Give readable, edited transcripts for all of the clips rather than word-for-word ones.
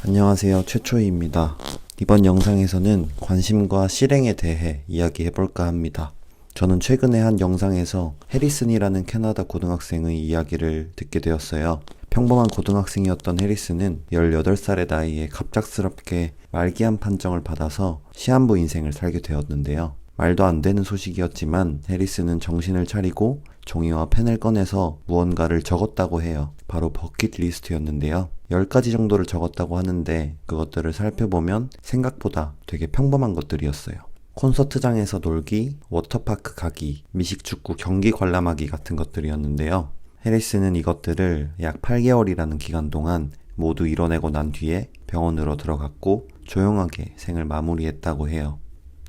안녕하세요. 최초희입니다. 이번 영상에서는 관심과 실행에 대해 이야기해볼까 합니다. 저는 최근에 한 영상에서 해리슨이라는 캐나다 고등학생의 이야기를 듣게 되었어요. 평범한 고등학생이었던 해리슨은 18살의 나이에 갑작스럽게 말기암 판정을 받아서 시한부 인생을 살게 되었는데요. 말도 안 되는 소식이었지만 해리슨은 정신을 차리고 종이와 펜을 꺼내서 무언가를 적었다고 해요. 바로 버킷리스트였는데요. 10가지 정도를 적었다고 하는데 그것들을 살펴보면 생각보다 되게 평범한 것들이었어요. 콘서트장에서 놀기, 워터파크 가기, 미식축구 경기 관람하기 같은 것들이었는데요. 해리슨은 이것들을 약 8개월이라는 기간 동안 모두 이뤄내고 난 뒤에 병원으로 들어갔고 조용하게 생을 마무리했다고 해요.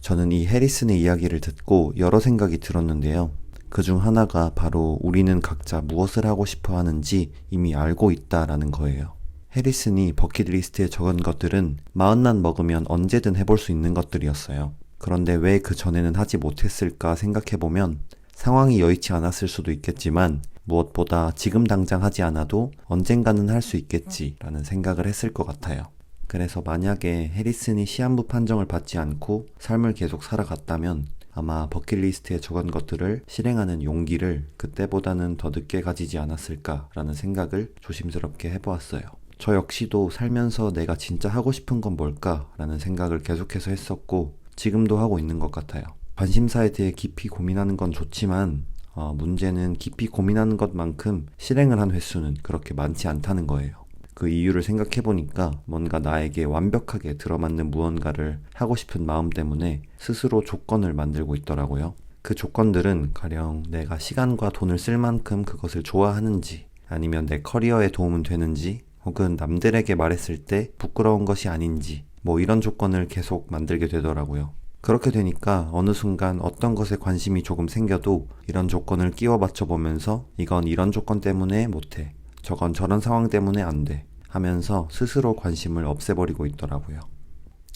저는 이 해리슨의 이야기를 듣고 여러 생각이 들었는데요. 그 중 하나가 바로 우리는 각자 무엇을 하고 싶어 하는지 이미 알고 있다라는 거예요. 해리슨이 버킷리스트에 적은 것들은 마흔만 먹으면 언제든 해볼 수 있는 것들이었어요. 그런데 왜 그 전에는 하지 못했을까 생각해보면 상황이 여의치 않았을 수도 있겠지만 무엇보다 지금 당장 하지 않아도 언젠가는 할 수 있겠지라는 생각을 했을 것 같아요. 그래서 만약에 해리슨이 시한부 판정을 받지 않고 삶을 계속 살아갔다면 아마 버킷리스트에 적은 것들을 실행하는 용기를 그때보다는 더 늦게 가지지 않았을까라는 생각을 조심스럽게 해보았어요. 저 역시도 살면서 내가 진짜 하고 싶은 건 뭘까라는 생각을 계속해서 했었고 지금도 하고 있는 것 같아요. 관심사에 대해 깊이 고민하는 건 좋지만 문제는 깊이 고민하는 것만큼 실행을 한 횟수는 그렇게 많지 않다는 거예요. 그 이유를 생각해보니까 뭔가 나에게 완벽하게 들어맞는 무언가를 하고 싶은 마음 때문에 스스로 조건을 만들고 있더라고요. 그 조건들은 가령 내가 시간과 돈을 쓸 만큼 그것을 좋아하는지, 아니면 내 커리어에 도움은 되는지, 혹은 남들에게 말했을 때 부끄러운 것이 아닌지, 이런 조건을 계속 만들게 되더라고요. 그렇게 되니까 어느 순간 어떤 것에 관심이 조금 생겨도 이런 조건을 끼워 맞춰보면서 이건 이런 조건 때문에 못해, 저건 저런 상황 때문에 안 돼 하면서 스스로 관심을 없애버리고 있더라고요.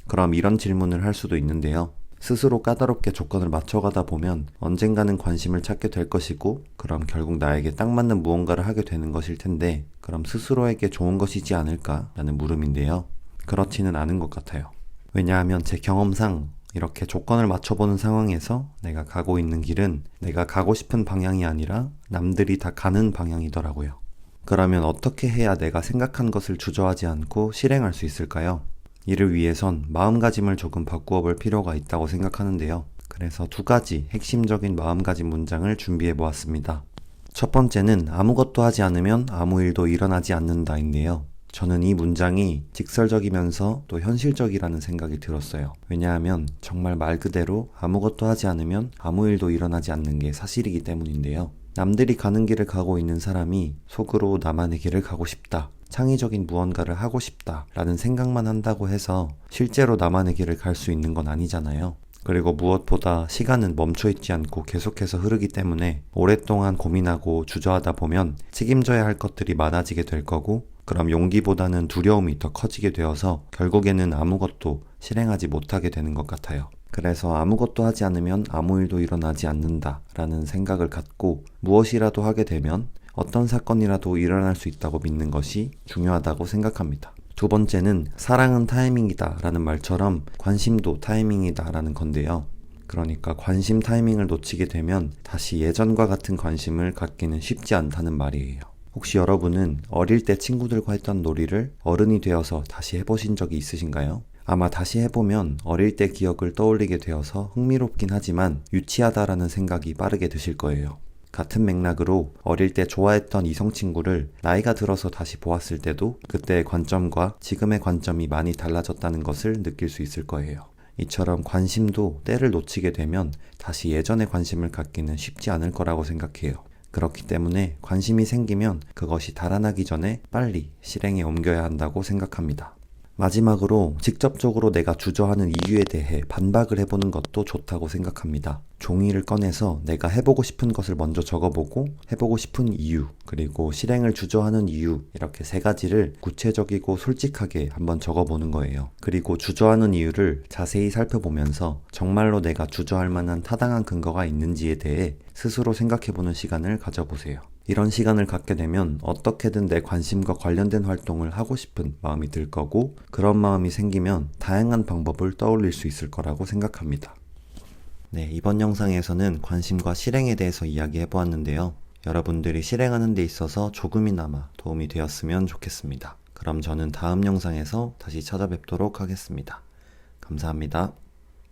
그럼 이런 질문을 할 수도 있는데요. 스스로 까다롭게 조건을 맞춰가다 보면 언젠가는 관심을 찾게 될 것이고 그럼 결국 나에게 딱 맞는 무언가를 하게 되는 것일 텐데 그럼 스스로에게 좋은 것이지 않을까라는 물음인데요. 그렇지는 않은 것 같아요. 왜냐하면 제 경험상 이렇게 조건을 맞춰보는 상황에서 내가 가고 있는 길은 내가 가고 싶은 방향이 아니라 남들이 다 가는 방향이더라고요. 그러면 어떻게 해야 내가 생각한 것을 주저하지 않고 실행할 수 있을까요? 이를 위해선 마음가짐을 조금 바꾸어 볼 필요가 있다고 생각하는데요. 그래서 2가지 핵심적인 마음가짐 문장을 준비해 보았습니다. 첫 번째는 아무것도 하지 않으면 아무 일도 일어나지 않는다인데요. 저는 이 문장이 직설적이면서 또 현실적이라는 생각이 들었어요. 왜냐하면 정말 말 그대로 아무것도 하지 않으면 아무 일도 일어나지 않는 게 사실이기 때문인데요. 남들이 가는 길을 가고 있는 사람이 속으로 나만의 길을 가고 싶다, 창의적인 무언가를 하고 싶다 라는 생각만 한다고 해서 실제로 나만의 길을 갈 수 있는 건 아니잖아요. 그리고 무엇보다 시간은 멈춰있지 않고 계속해서 흐르기 때문에 오랫동안 고민하고 주저하다 보면 책임져야 할 것들이 많아지게 될 거고 그럼 용기보다는 두려움이 더 커지게 되어서 결국에는 아무것도 실행하지 못하게 되는 것 같아요. 그래서 아무것도 하지 않으면 아무 일도 일어나지 않는다 라는 생각을 갖고 무엇이라도 하게 되면 어떤 사건이라도 일어날 수 있다고 믿는 것이 중요하다고 생각합니다. 2번째는 사랑은 타이밍이다 라는 말처럼 관심도 타이밍이다 라는 건데요. 그러니까 관심 타이밍을 놓치게 되면 다시 예전과 같은 관심을 갖기는 쉽지 않다는 말이에요. 혹시 여러분은 어릴 때 친구들과 했던 놀이를 어른이 되어서 다시 해보신 적이 있으신가요? 아마 다시 해보면 어릴 때 기억을 떠올리게 되어서 흥미롭긴 하지만 유치하다라는 생각이 빠르게 드실 거예요. 같은 맥락으로 어릴 때 좋아했던 이성 친구를 나이가 들어서 다시 보았을 때도 그때의 관점과 지금의 관점이 많이 달라졌다는 것을 느낄 수 있을 거예요. 이처럼 관심도 때를 놓치게 되면 다시 예전의 관심을 갖기는 쉽지 않을 거라고 생각해요. 그렇기 때문에 관심이 생기면 그것이 달아나기 전에 빨리 실행에 옮겨야 한다고 생각합니다. 마지막으로 직접적으로 내가 주저하는 이유에 대해 반박을 해보는 것도 좋다고 생각합니다. 종이를 꺼내서 내가 해보고 싶은 것을 먼저 적어보고 해보고 싶은 이유, 그리고 실행을 주저하는 이유, 이렇게 3가지를 구체적이고 솔직하게 한번 적어보는 거예요. 그리고 주저하는 이유를 자세히 살펴보면서 정말로 내가 주저할 만한 타당한 근거가 있는지에 대해 스스로 생각해보는 시간을 가져보세요. 이런 시간을 갖게 되면 어떻게든 내 관심과 관련된 활동을 하고 싶은 마음이 들 거고, 그런 마음이 생기면 다양한 방법을 떠올릴 수 있을 거라고 생각합니다. 네, 이번 영상에서는 관심과 실행에 대해서 이야기해 보았는데요. 여러분들이 실행하는 데 있어서 조금이나마 도움이 되었으면 좋겠습니다. 그럼 저는 다음 영상에서 다시 찾아뵙도록 하겠습니다. 감사합니다.